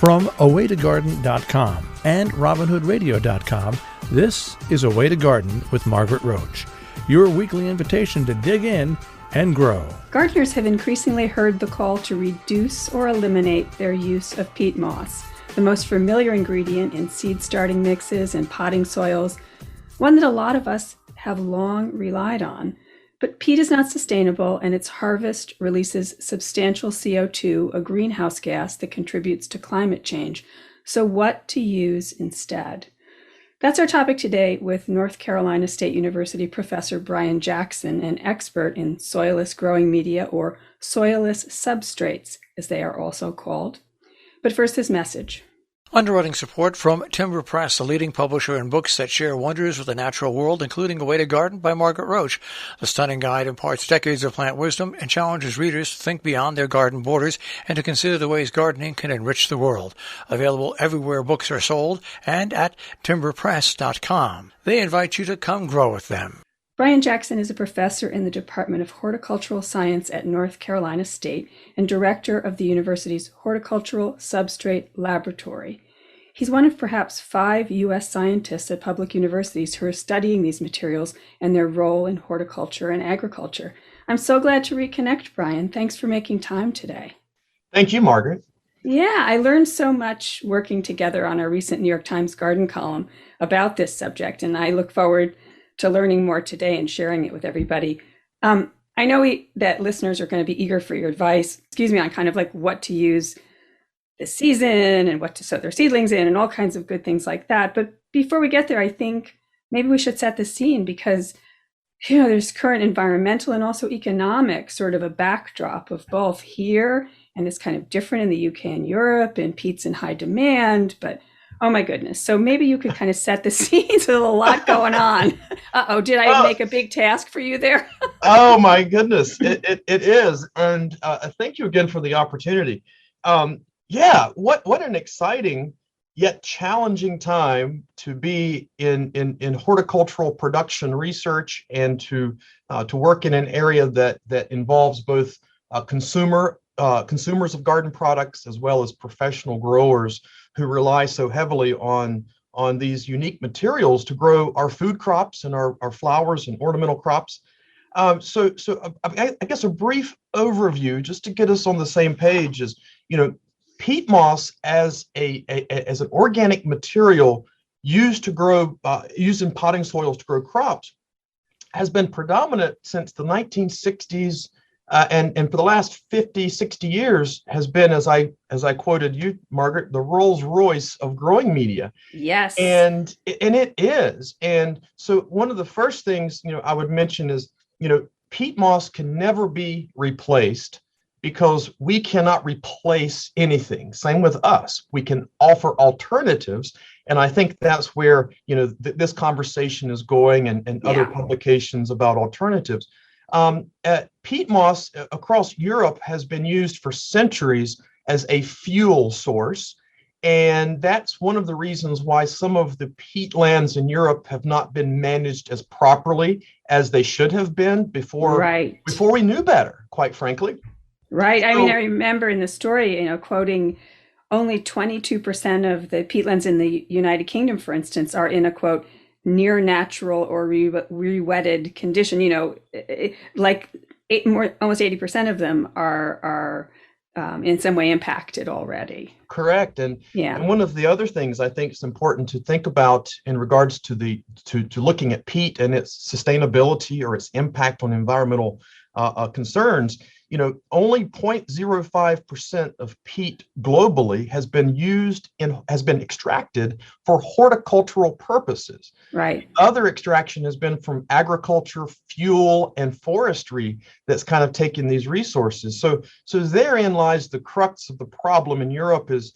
From awaytogarden.com and robinhoodradio.com, this is A Way to Garden with Margaret Roach, your weekly invitation to dig in and grow. Gardeners have increasingly heard the call to reduce or eliminate their use of peat moss, the most familiar ingredient in seed starting mixes and potting soils, one that a lot of us have long relied on. But peat is not sustainable, and its harvest releases substantial CO2, a greenhouse gas that contributes to climate change. So what to use instead? That's our topic today with North Carolina State University professor Brian Jackson, an expert in soilless growing media, or soilless substrates, as they are also called. But first, this message. Underwriting support from Timber Press, the leading publisher in books that share wonders with the natural world, including A Way to Garden by Margaret Roach. The stunning guide imparts decades of plant wisdom and challenges readers to think beyond their garden borders and to consider the ways gardening can enrich the world. Available everywhere books are sold and at timberpress.com. They invite you to come grow with them. Brian Jackson is a professor in the Department of Horticultural Science at North Carolina State and director of the university's Horticultural Substrate Laboratory. He's one of perhaps 5 U.S. scientists at public universities who are studying these materials and their role in horticulture and agriculture. I'm so glad to reconnect, Brian. Thanks for making time today. Thank you, Margaret. Yeah, I learned so much working together on our recent New York Times garden column about this subject, and I look forward to learning more today and sharing it with everybody. I know that listeners are going to be eager for your advice, on kind of like what to use this season and what to sow their seedlings in and all kinds of good things like that. But before we get there, I think maybe we should set the scene because, there's current environmental and also economic sort of a backdrop of both here, and it's kind of different in the UK and Europe, and peat's in high demand, but oh my goodness. So maybe you could kind of set the scene. There's a lot going on. Did I make a big task for you there? Oh my goodness, it is. And thank you again for the opportunity. What an exciting yet challenging time to be in horticultural production research and to work in an area that involves both consumers of garden products as well as professional growers who rely so heavily on these unique materials to grow our food crops and our flowers and ornamental crops. So I guess a brief overview just to get us on the same page is, peat moss as as an organic material used to grow used in potting soils to grow crops has been predominant since the 1960s. And for the last 50, 60 years has been, as I quoted you, Margaret, the Rolls Royce of growing media. Yes. And it is. And so one of the first things, I would mention is, peat moss can never be replaced because we cannot replace anything. Same with us. We can offer alternatives. And I think that's where, this conversation is going and other publications about alternatives. Peat moss across Europe has been used for centuries as a fuel source. And that's one of the reasons why some of the peatlands in Europe have not been managed as properly as they should have been before we knew better, quite frankly. Right. I remember in the story, quoting only 22% of the peatlands in the United Kingdom, for instance, are in a, quote, near natural or re-wetted condition. Almost 80% of them are in some way impacted already. Correct. And one of the other things I think is important to think about in regards to to looking at peat and its sustainability or its impact on environmental concerns, only 0.05% of peat globally has been extracted for horticultural purposes. Right. Other extraction has been from agriculture, fuel, and forestry that's kind of taken these resources. So therein lies the crux of the problem in Europe is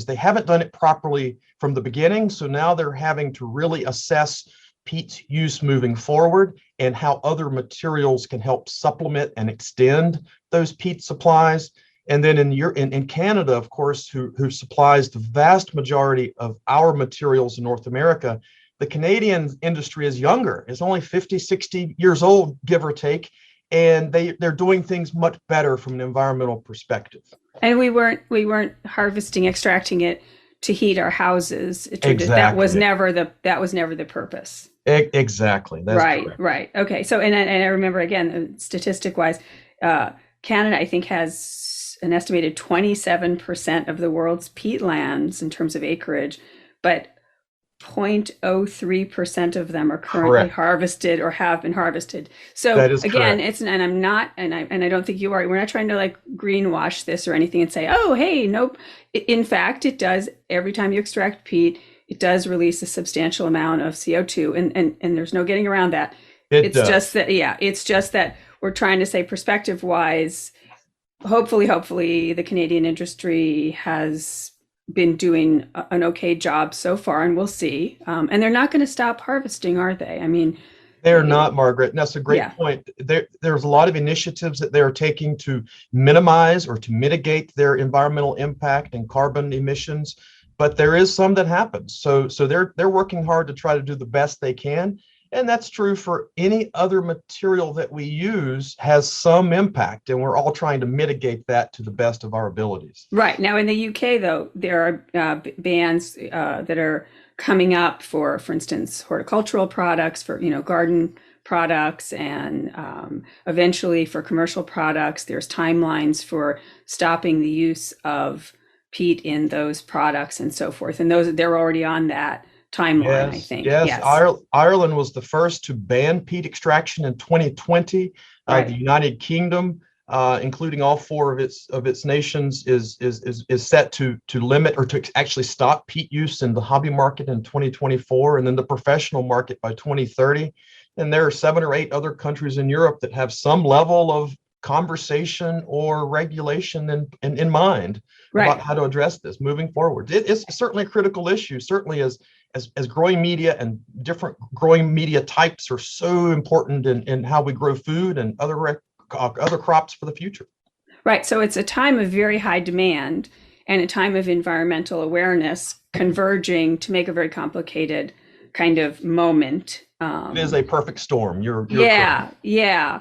they haven't done it properly from the beginning. So now they're having to really assess peat's use moving forward and how other materials can help supplement and extend those peat supplies. And then in Canada, of course, who supplies the vast majority of our materials in North America, the Canadian industry is younger. It's only 50, 60 years old, give or take. and they're doing things much better from an environmental perspective. And we weren't harvesting, extracting it to heat our houses. Exactly. That was never the purpose. Exactly. That's right. correct. Right. Okay. So, and I remember again, statistic wise, Canada, I think, has an estimated 27% of the world's peat lands in terms of acreage, but 0.03% of them are currently harvested or have been harvested. So again, correct. I don't think you are. We're not trying to like greenwash this or anything and say, oh, hey, nope. In fact, it does. Every time you extract peat, it does release a substantial amount of CO2, and there's no getting around that. It's just that we're trying to say perspective wise, hopefully the Canadian industry has been doing an okay job so far, and we'll see. And they're not going to stop harvesting, are they? I mean, they're not, Margaret. And that's a great point. There's a lot of initiatives that they're taking to minimize or to mitigate their environmental impact and carbon emissions, but there is some that happens. So they're working hard to try to do the best they can. And that's true for any other material that we use has some impact, and we're all trying to mitigate that to the best of our abilities. Right. Now, in the UK, though, there are bans that are coming up for instance, horticultural products, for, garden products, and eventually for commercial products. There's timelines for stopping the use of peat in those products and so forth. And they're already on that timeline, I think. Yes. Ireland was the first to ban peat extraction in 2020. Right. The United Kingdom, including all four of its nations, is set to limit or to actually stop peat use in the hobby market in 2024, and then the professional market by 2030. And there are 7 or 8 other countries in Europe that have some level of conversation or regulation in mind about how to address this moving forward. It's certainly a critical issue, certainly as growing media and different growing media types are so important in how we grow food and other crops for the future. Right. So it's a time of very high demand and a time of environmental awareness converging to make a very complicated kind of moment. It is a perfect storm. You're correct. Yeah.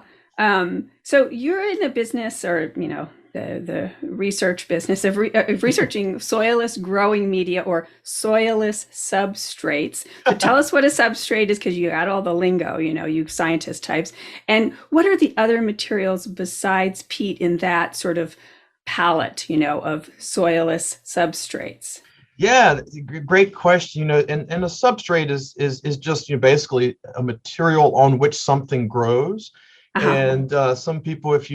So you're in the business, or the research business of researching soilless growing media or soilless substrates. So tell us what a substrate is, because you got all the lingo, you scientist types. And what are the other materials besides peat in that sort of palette, of soilless substrates? Yeah, great question. And a substrate is just basically a material on which something grows. Uh-huh. And some people, if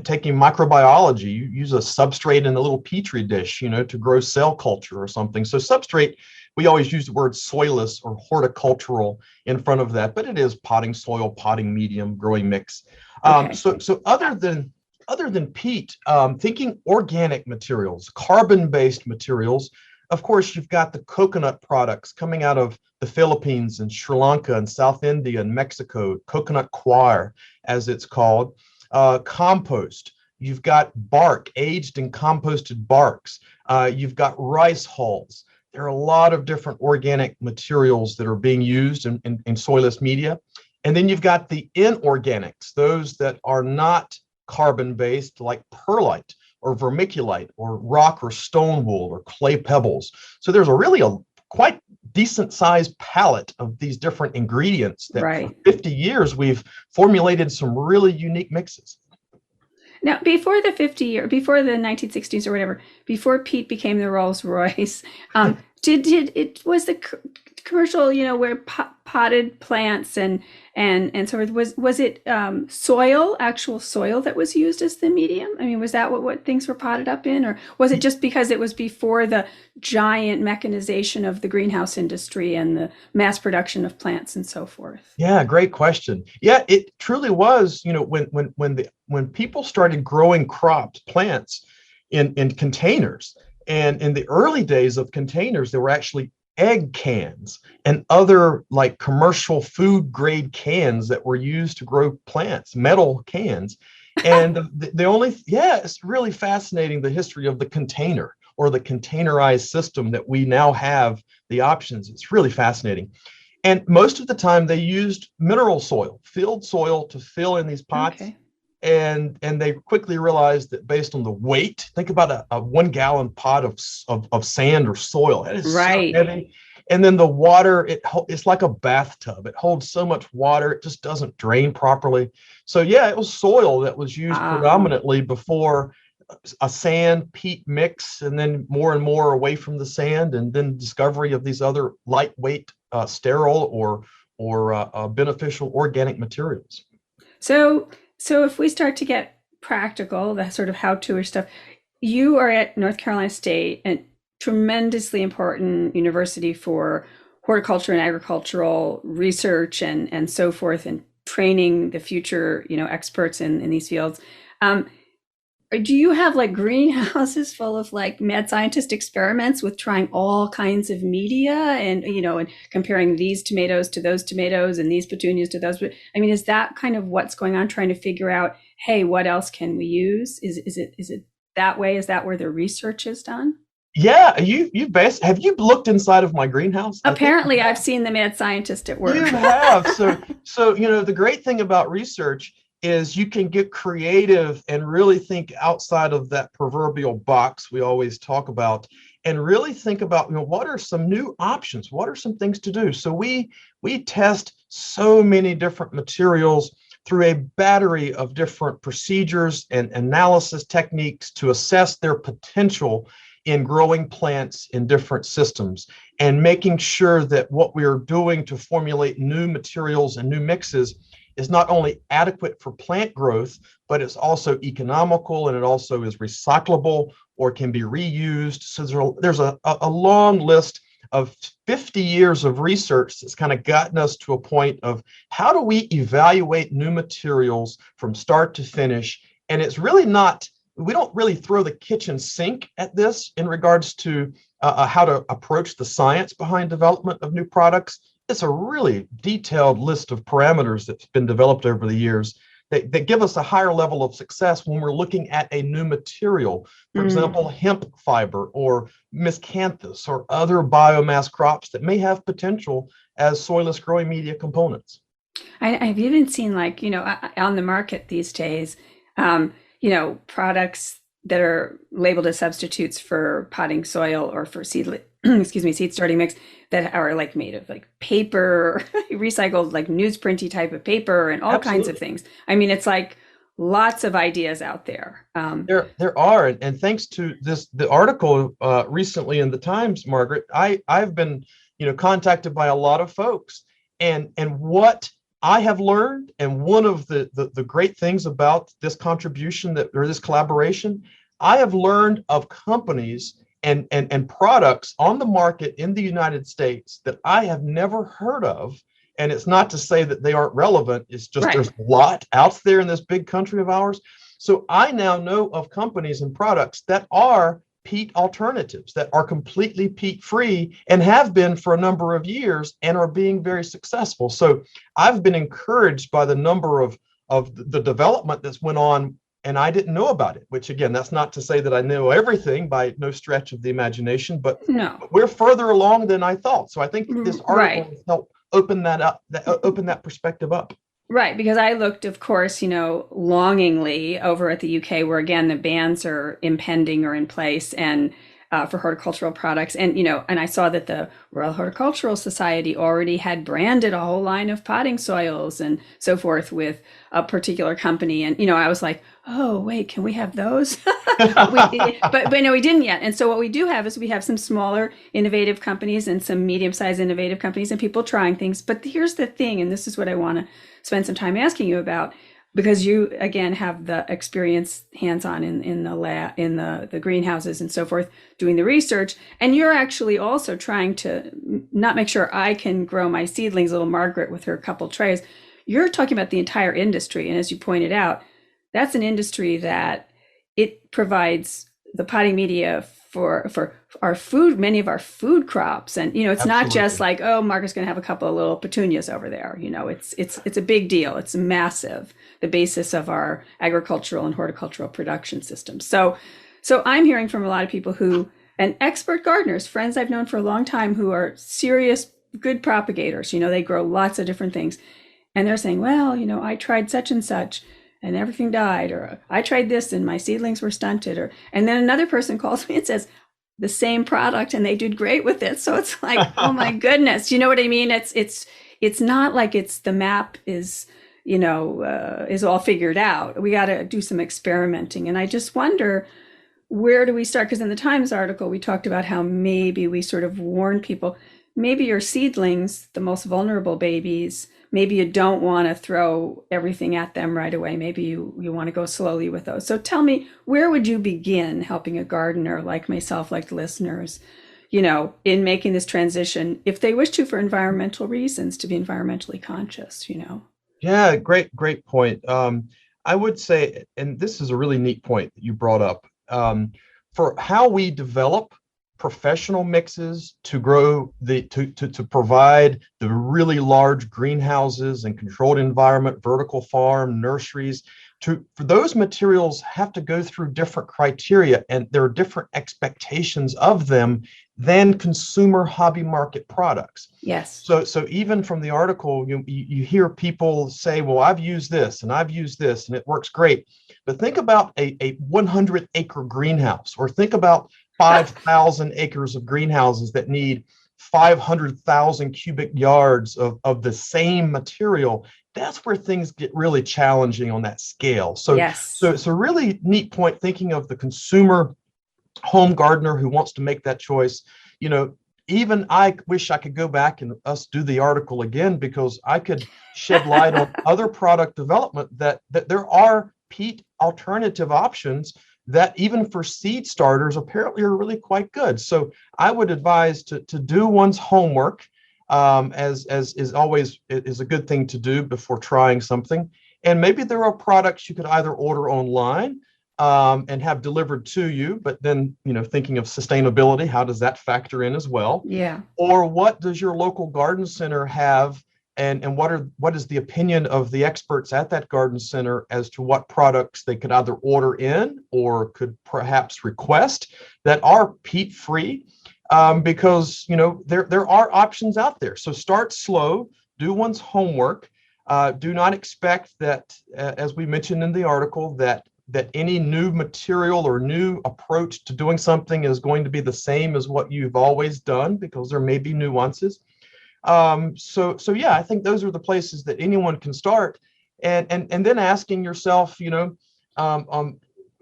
taking microbiology, you use a substrate in a little petri dish, to grow cell culture or something. So substrate, we always use the word soilless or horticultural in front of that, but it is potting soil, potting medium, growing mix. Okay. So other than peat, thinking organic materials, carbon-based materials. Of course, you've got the coconut products coming out of the Philippines and Sri Lanka and South India and Mexico, coconut coir, as it's called, compost. You've got bark, aged and composted barks. You've got rice hulls. There are a lot of different organic materials that are being used in soilless media. And then you've got the inorganics, those that are not carbon-based, like perlite or vermiculite or rock or stone wool or clay pebbles. So there's a quite decent sized palette of these different ingredients that for 50 years we've formulated some really unique mixes. Now, before the 1960s or whatever, before peat became the Rolls Royce, was the commercial, where potted plants and so forth, was it actual soil that was used as the medium? I mean, was that what things were potted up in, or was it just because it was before the giant mechanization of the greenhouse industry and the mass production of plants and so forth? Yeah, great question. Yeah, it truly was. When people started growing plants in containers, and in the early days of containers, there were actually egg cans and other like commercial food grade cans that were used to grow plants, metal cans. And it's really fascinating, the history of the container or the containerized system that we now have the options. It's really fascinating. And most of the time they used mineral soil, field soil, to fill in these pots. Okay. And they quickly realized that based on the weight, think about a 1 gallon pot of sand or soil. It is Right. so heavy. And then the water, it's like a bathtub. It holds so much water, it just doesn't drain properly. So yeah, it was soil that was used predominantly before a sand peat mix, and then more and more away from the sand, and then discovery of these other lightweight, sterile or beneficial organic materials. So if we start to get practical, that sort of how-to-ish stuff, you are at North Carolina State, a tremendously important university for horticulture and agricultural research and so forth, and training the future, experts in these fields. Do you have like greenhouses full of like mad scientist experiments with trying all kinds of media and, and comparing these tomatoes to those tomatoes and these petunias to those? I mean, is that kind of what's going on, trying to figure out, hey, what else can we use? Is it that way? Is that where the research is done? Yeah, have you looked inside of my greenhouse? Apparently, I've seen the mad scientist at work. You have. So the great thing about research is you can get creative and really think outside of that proverbial box we always talk about, and really think about, what are some new options? What are some things to do? So we test so many different materials through a battery of different procedures and analysis techniques to assess their potential in growing plants in different systems, and making sure that what we are doing to formulate new materials and new mixes is not only adequate for plant growth, but it's also economical, and it also is recyclable or can be reused. So there's a long list of 50 years of research that's kind of gotten us to a point of how do we evaluate new materials from start to finish. And it's really not, we don't really throw the kitchen sink at this in regards to how to approach the science behind development of new products. It's a really detailed list of parameters that's been developed over the years that give us a higher level of success when we're looking at a new material. For example, hemp fiber or miscanthus or other biomass crops that may have potential as soilless growing media components. I've even seen, like, on the market these days, products that are labeled as substitutes for potting soil or for seed starting mix that are like made of like paper, recycled like newsprinty type of paper and all kinds of things. I mean, it's like lots of ideas out there. There are, and thanks to the article recently in the Times, Margaret, I've been contacted by a lot of folks, and what I have learned, and one of the great things about this contribution this collaboration, I have learned of companies and products on the market in the United States that I have never heard of. And it's not to say that they aren't relevant. It's just There's a lot out there in this big country of ours. So I now know of companies and products that are peat alternatives, that are completely peat free and have been for a number of years and are being very successful. So I've been encouraged by the number of the development that's went on, and I didn't know about it, which again, that's not to say that I know everything by no stretch of the imagination, but we're further along than I thought. So I think this article has helped open that up, open that perspective up. Right, because I looked, of course, longingly over at the UK, where again the bans are impending or in place, and for horticultural products, and and I saw that the Royal Horticultural Society already had branded a whole line of potting soils and so forth with a particular company, and I was like, oh wait, can we have those? but no, we didn't yet. And so what we do have is we have some smaller innovative companies and some medium-sized innovative companies and people trying things. But here's the thing, and this is what I want to spend some time asking you about, because you again have the experience hands-on in the lab, in the greenhouses and so forth, doing the research, and you're actually also trying to not make sure I can grow my seedlings, little Margaret with her couple trays. You're talking about the entire industry, and as you pointed out, that's an industry that it provides the potting media for our food, many of our food crops. And, it's not just like, oh, Margaret's going to have a couple of little petunias over there. It's a big deal. It's massive, the basis of our agricultural and horticultural production system. So I'm hearing from a lot of people and expert gardeners, friends I've known for a long time, who are serious good propagators. They grow lots of different things. And they're saying, well, I tried such and such and everything died, or I tried this and my seedlings were stunted, and then another person calls me and says the same product and they did great with it. So it's like, oh my goodness, you know what I mean? It's not like it's the map is, is all figured out. We got to do some experimenting. And I just wonder, where do we start? Because in the Times article, we talked about how maybe we sort of warn people, maybe your seedlings, the most vulnerable babies, maybe you don't want to throw everything at them right away. Maybe you want to go slowly with those. So tell me, where would you begin helping a gardener like myself, like listeners, in making this transition, if they wish to, for environmental reasons, to be environmentally conscious, Yeah, great point. I would say, and this is a really neat point that you brought up, for how we develop professional mixes to grow to provide the really large greenhouses and controlled environment, vertical farm, nurseries. For those materials have to go through different criteria, and there are different expectations of them than consumer hobby market products. Yes. So even from the article, you hear people say, well, I've used this and I've used this and it works great. But think about a 100-acre greenhouse, or think about 5,000 acres of greenhouses that need 500,000 cubic yards of the same material. That's where things get really challenging on that scale. So, yes. So it's a really neat point, thinking of the consumer home gardener who wants to make that choice. Even I wish I could go back and us do the article again, because I could shed light on other product development that there are peat alternative options that even for seed starters apparently are really quite good. So I would advise to do one's homework, as is always is a good thing to do before trying something. And maybe there are products you could either order online and have delivered to you, but then, thinking of sustainability, how does that factor in as well? Yeah. Or what does your local garden center have? And what is the opinion of the experts at that garden center as to what products they could either order in or could perhaps request that are peat free? Because there are options out there. So start slow, do one's homework. Do not expect that, as we mentioned in the article, that any new material or new approach to doing something is going to be the same as what you've always done, because there may be nuances. So yeah, I think those are the places that anyone can start, and then asking yourself,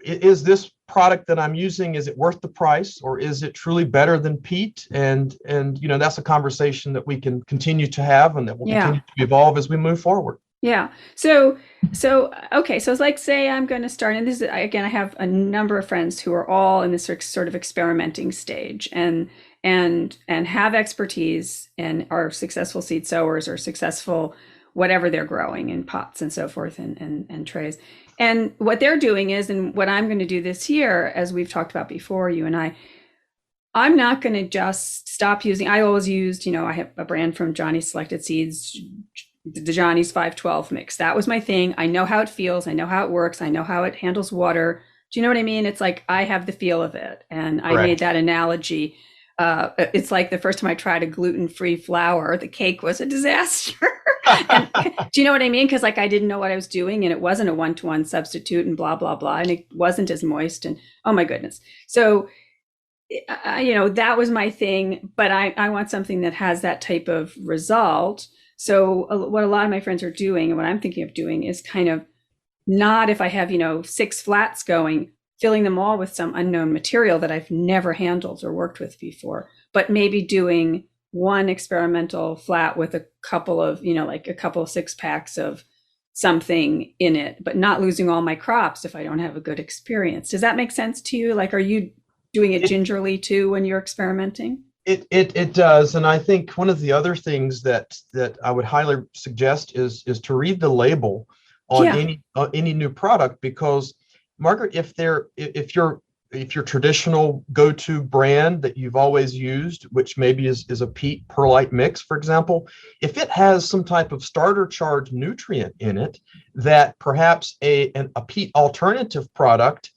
is this product that I'm using, is it worth the price, or is it truly better than peat? And that's a conversation that we can continue to have, and that will continue to evolve as we move forward. Yeah. So okay. So it's like, say I'm going to start, and this is, again, I have a number of friends who are all in this sort of experimenting stage, and have expertise and are successful seed sowers or successful whatever they're growing in pots and so forth, and trays. And what they're doing is, and what I'm going to do this year, as we've talked about before, you and I'm not going to just stop using, I always used, I have a brand from Johnny's Selected Seeds, the Johnny's 512 mix. That was my thing. I know how it feels. I know how it works. I know how it handles water. Do you know what I mean? It's like, I have the feel of it. And I made that analogy. It's like the first time I tried a gluten-free flour, the cake was a disaster. And, do you know what I mean? Because I didn't know what I was doing, and it wasn't a one-to-one substitute, and blah, blah, blah. And it wasn't as moist, and oh my goodness. So, that was my thing, but I want something that has that type of result. So what a lot of my friends are doing, and what I'm thinking of doing, is kind of not, if I have, 6 flats going, filling them all with some unknown material that I've never handled or worked with before, but maybe doing one experimental flat with a couple of, like a couple of 6-packs of something in it, but not losing all my crops if I don't have a good experience. Does that make sense to you? Like, are you doing it gingerly too when you're experimenting? It does. And I think one of the other things that I would highly suggest is to read the label on any new product, because Margaret, if your traditional go-to brand that you've always used, which maybe is a peat perlite mix, for example, if it has some type of starter charge nutrient in it that perhaps a peat alternative product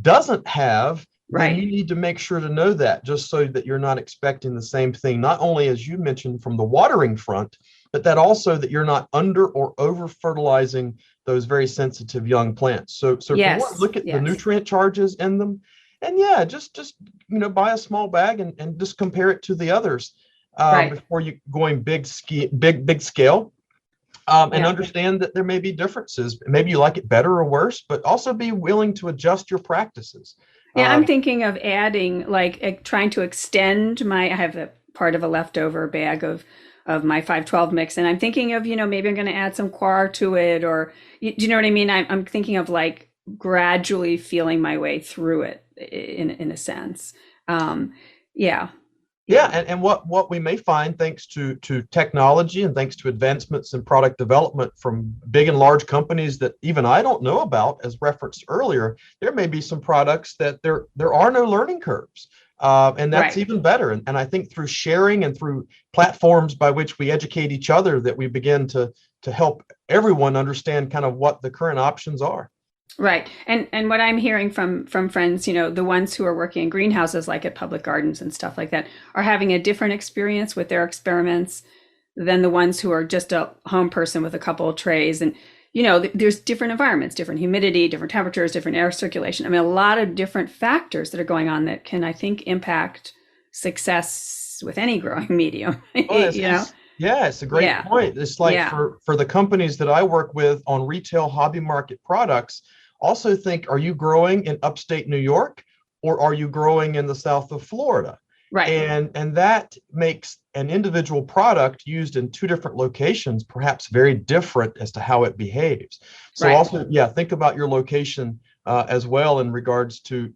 doesn't have, then Right. you need to make sure to know that, just so that you're not expecting the same thing, not only as you mentioned from the watering front, but that also that you're not under or over fertilizing those very sensitive young plants. So for one, Yes. look at the Yes. nutrient charges in them, and yeah, just buy a small bag and just compare it to the others Right. before you going big scale. And Yeah. understand that there may be differences. Maybe you like it better or worse, but also be willing to adjust your practices. Yeah, I'm Um, thinking of adding, like, trying to extend I have a part of a leftover bag of my 512 mix, and I'm thinking of, maybe I'm going to add some coir to it, or, do you know what I mean? I'm thinking of like gradually feeling my way through it in a sense. Um, yeah, Yeah, yeah, and what we may find, thanks to technology and thanks to advancements in product development from big and large companies that even I don't know about, as referenced earlier, there may be some products that there are no learning curves. And that's right. even better. And I think through sharing and through platforms by which we educate each other, that we begin to help everyone understand kind of what the current options are. Right. And what I'm hearing from friends, the ones who are working in greenhouses like at public gardens and stuff like that are having a different experience with their experiments than the ones who are just a home person with a couple of trays. And there's different environments, different humidity, different temperatures, different air circulation. I mean, a lot of different factors that are going on that can, I think, impact success with any growing medium. Well, yeah, it's a great Yeah. point. It's like Yeah. for the companies that I work with on retail hobby market products, also think, are you growing in upstate New York or are you growing in the south of Florida? Right. And that makes an individual product used in two different locations perhaps very different as to how it behaves. So Right. also, yeah, think about your location as well in regards to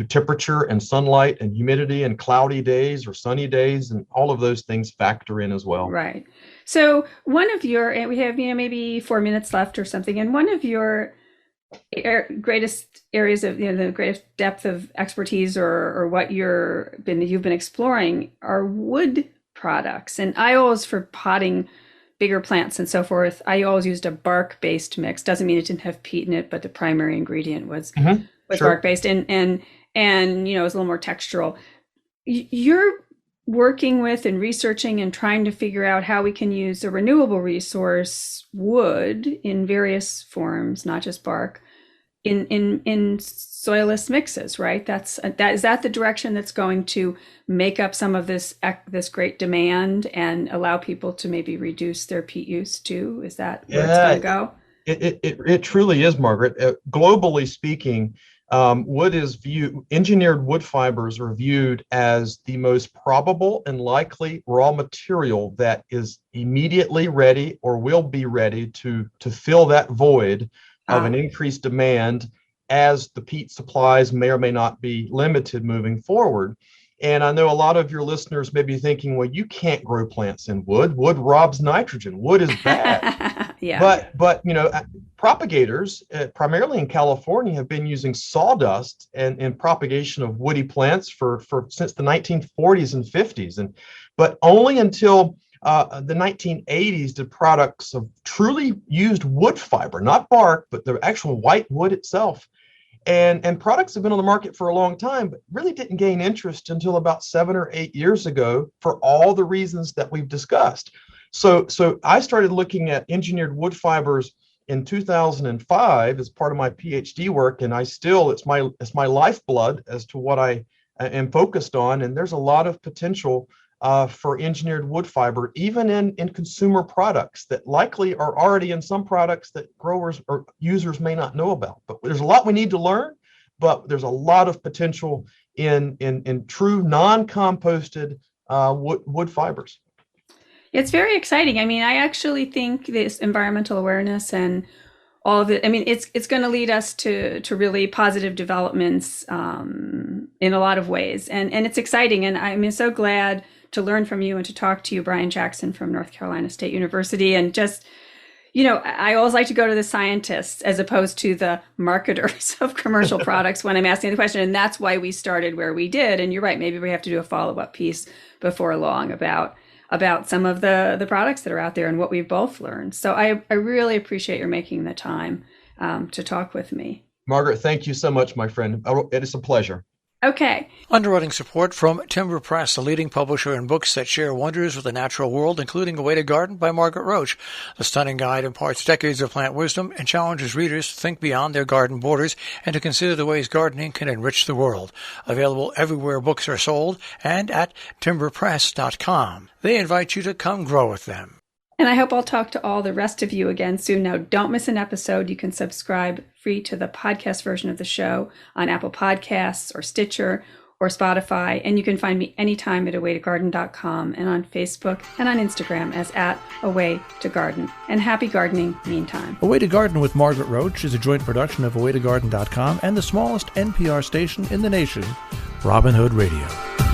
temperature and sunlight and humidity and cloudy days or sunny days, and all of those things factor in as well. Right. So one of your, and we have, maybe 4 minutes left or something, and one of your greatest areas of, the greatest depth of expertise, or what you've been exploring, are wood products. And I always, for potting bigger plants and so forth, I always used a bark based mix. Doesn't mean it didn't have peat in it, but the primary ingredient was Sure. bark based, and it was a little more textural. You're working with and researching and trying to figure out how we can use a renewable resource, wood, in various forms, not just bark, in soilless mixes, right? Is that the direction that's going to make up some of this great demand and allow people to maybe reduce their peat use too? Is that where it's going to Yeah, go? it truly is, Margaret. Globally speaking, engineered wood fibers are viewed as the most probable and likely raw material that is immediately ready or will be ready to fill that void of an increased demand, as the peat supplies may or may not be limited moving forward. And I know a lot of your listeners may be thinking, well, you can't grow plants in wood. Wood robs nitrogen. Wood is bad. Yeah. But propagators, primarily in California, have been using sawdust and propagation of woody plants for since the 1940s and 50s, but only until the 1980s did products of truly used wood fiber, not bark, but the actual white wood itself. And products have been on the market for a long time, but really didn't gain interest until about 7 or 8 years ago, for all the reasons that we've discussed. So I started looking at engineered wood fibers in 2005 as part of my PhD work, and it's my lifeblood as to what I am focused on. And there's a lot of potential for engineered wood fiber, even in consumer products that likely are already in some products that growers or users may not know about. But there's a lot we need to learn, but there's a lot of potential in true non-composted wood fibers. It's very exciting. I mean, I actually think this environmental awareness and all of it, I mean, it's going to lead us to really positive developments in a lot of ways. And it's exciting. And I'm so glad to learn from you and to talk to you, Brian Jackson from North Carolina State University. And just, I always like to go to the scientists as opposed to the marketers of commercial products when I'm asking the question. And that's why we started where we did. And you're right, maybe we have to do a follow-up piece before long about some of the products that are out there and what we've both learned. So I really appreciate your making the time to talk with me. Margaret, thank you so much, my friend. It is a pleasure. Okay. Underwriting support from Timber Press, the leading publisher in books that share wonders with the natural world, including A Way to Garden by Margaret Roach. The stunning guide imparts decades of plant wisdom and challenges readers to think beyond their garden borders and to consider the ways gardening can enrich the world. Available everywhere books are sold and at timberpress.com. They invite you to come grow with them. And I hope I'll talk to all the rest of you again soon. Now, don't miss an episode. You can subscribe free to the podcast version of the show on Apple Podcasts or Stitcher or Spotify. And you can find me anytime at awaytogarden.com and on Facebook and on Instagram as @awaytogarden. And happy gardening meantime. A Way to Garden with Margaret Roach is a joint production of awaytogarden.com and the smallest NPR station in the nation, Robin Hood Radio.